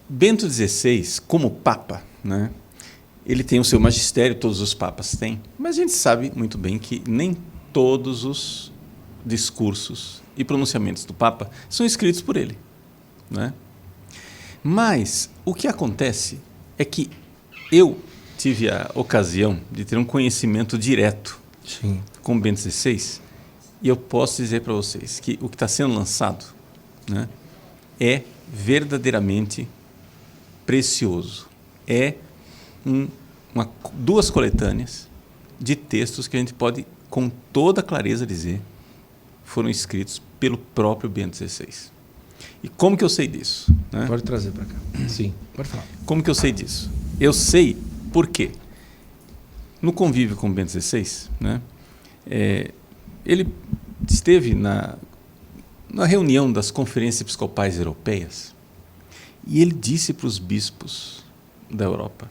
Bento XVI, como Papa, né, ele tem o seu magistério, todos os papas têm, mas a gente sabe muito bem que nem todos os discursos e pronunciamentos do Papa são escritos por ele, né? Mas o que acontece é que eu tive a ocasião de ter um conhecimento direto Sim. com Bento XVI e eu posso dizer para vocês que o que está sendo lançado, né, é verdadeiramente precioso. É duas coletâneas de textos que a gente pode com toda clareza dizer foram escritos pelo próprio Bento XVI. E como que eu sei disso? Né? Pode trazer para cá. Sim, pode falar. Como que eu sei disso? Eu sei por quê. No convívio com o Bento XVI, né, ele esteve na reunião das conferências episcopais europeias e ele disse para os bispos da Europa.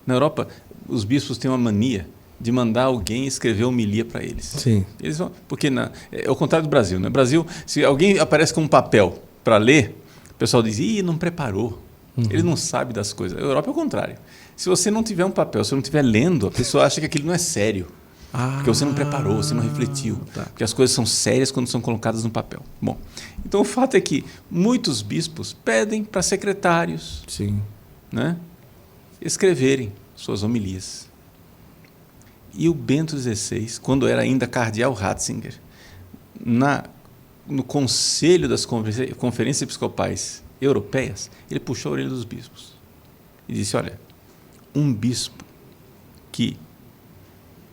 Na Europa, os bispos têm uma mania de mandar alguém escrever homilia para eles. Sim. Eles vão, porque é o contrário do Brasil. No Brasil, se alguém aparece com um papel para ler, o pessoal diz, não preparou. Ele não sabe das coisas. A Europa é o contrário. Se você não tiver um papel, se você não estiver lendo, a pessoa acha que aquilo não é sério. Porque você não preparou, você não refletiu. Tá. Porque as coisas são sérias quando são colocadas no papel. Bom, então o fato é que muitos bispos pedem para secretários, Sim. né, escreverem suas homilias. E o Bento XVI, quando era ainda cardeal Ratzinger, no conselho das conferências episcopais europeias, ele puxou a orelha dos bispos e disse, olha, um bispo que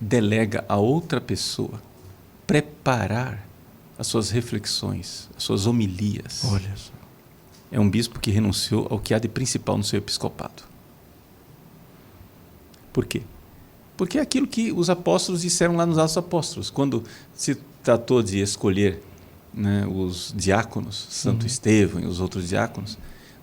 delega a outra pessoa preparar as suas reflexões, as suas homilias. Olha só. É um bispo que renunciou ao que há de principal no seu episcopado. Por quê? Porque é aquilo que os apóstolos disseram lá nos Atos Apóstolos, quando se tratou de escolher, né, os diáconos, Santo Estevão e os outros diáconos,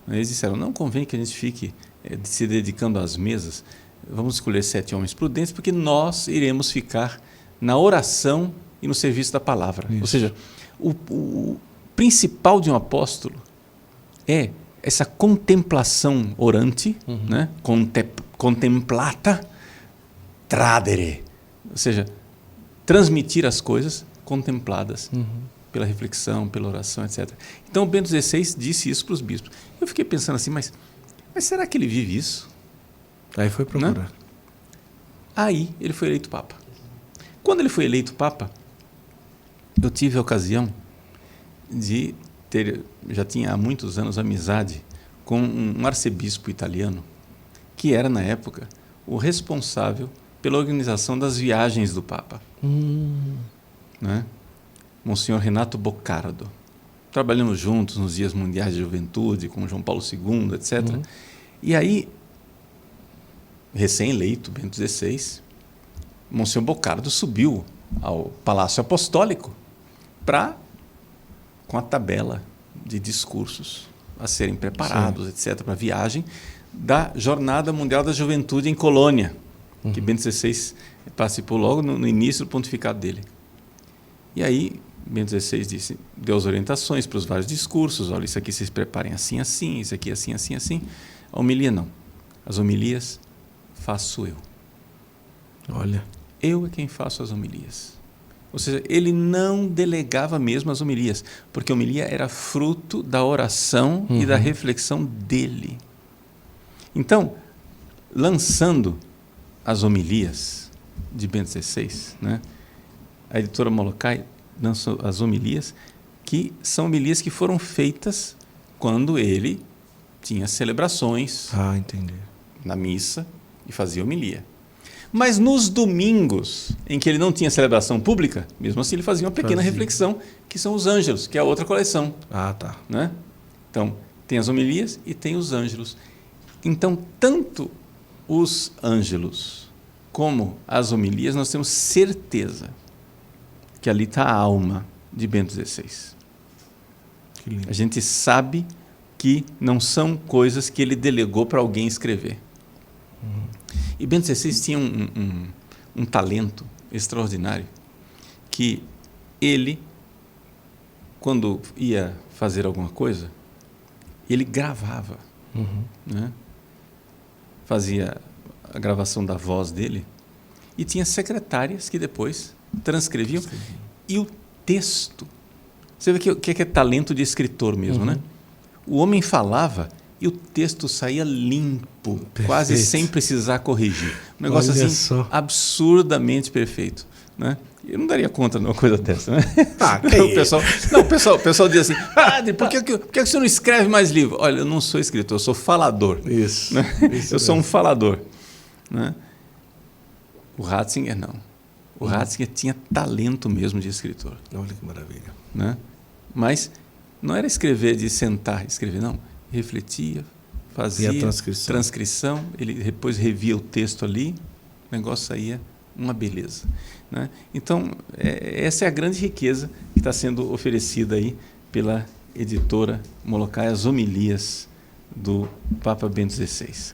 eles disseram, não convém que a gente fique se dedicando às mesas, vamos escolher 7 homens prudentes, porque nós iremos ficar na oração e no serviço da palavra. Isso. Ou seja, o principal de um apóstolo é essa contemplação orante, né? Contemplata tradere, ou seja, transmitir as coisas contempladas pela reflexão, pela oração, etc. Então, o Bento XVI disse isso para os bispos. Eu fiquei pensando assim, mas será que ele vive isso? Aí foi procurar. Né? Aí ele foi eleito Papa. Quando ele foi eleito Papa, eu tive a ocasião de ter, já tinha há muitos anos, amizade com um arcebispo italiano, que era, na época, o responsável pela organização das viagens do Papa. Né? Monsenhor Renato Boccardo. Trabalhamos juntos nos Dias Mundiais de Juventude, com João Paulo II, etc. E aí, recém-eleito, Bento XVI, Monsenhor Boccardo subiu ao Palácio Apostólico com a tabela de discursos a serem preparados, etc., para a viagem da Jornada Mundial da Juventude em Colônia, que Bento XVI participou logo no início do pontificado dele. E aí, Bento XVI deu as orientações para os vários discursos, olha, isso aqui vocês preparem assim, assim, isso aqui assim, assim, assim. A homilia não. As homilias faço eu. Olha. Eu é quem faço as homilias. Ou seja, ele não delegava mesmo as homilias, porque a homilia era fruto da oração e da reflexão dele. Então, lançando as homilias de Bento XVI, né, a editora Molokai lançou as homilias, que são homilias que foram feitas quando ele tinha celebrações na missa e fazia homilia. Mas nos domingos em que ele não tinha celebração pública, mesmo assim ele fazia uma pequena reflexão, que são os ângelos, que é a outra coleção. Tá. Né? Então, tem as homilias e tem os ângelos. Então, tanto os ângelos como as homilias, nós temos certeza que ali está a alma de Bento XVI. A gente sabe que não são coisas que ele delegou para alguém escrever. E Bento XVI tinha um talento extraordinário, que ele, quando ia fazer alguma coisa, ele gravava né? Fazia a gravação da voz dele e tinha secretárias que depois transcreviam. E o texto, você vê que o que é talento de escritor mesmo, né? O homem falava e o texto saía limpo, quase sem precisar corrigir. Um negócio Olha assim só. absurdamente perfeito, né? Eu não daria conta de uma coisa dessa, né? O pessoal diz assim: padre, por que o senhor não escreve mais livro? Olha, eu não sou escritor, eu sou falador. Isso. Né? Isso eu sou um mesmo. falador. Né? O Ratzinger não. O Ratzinger tinha talento mesmo de escritor. Olha que maravilha. Né? Mas não era escrever de sentar, escrever, não. Refletia, fazia E a transcrição. ele depois revia o texto ali, o negócio saía uma beleza. Né? Então, essa é a grande riqueza que está sendo oferecida aí pela editora Molokai, as homilias do Papa Bento XVI.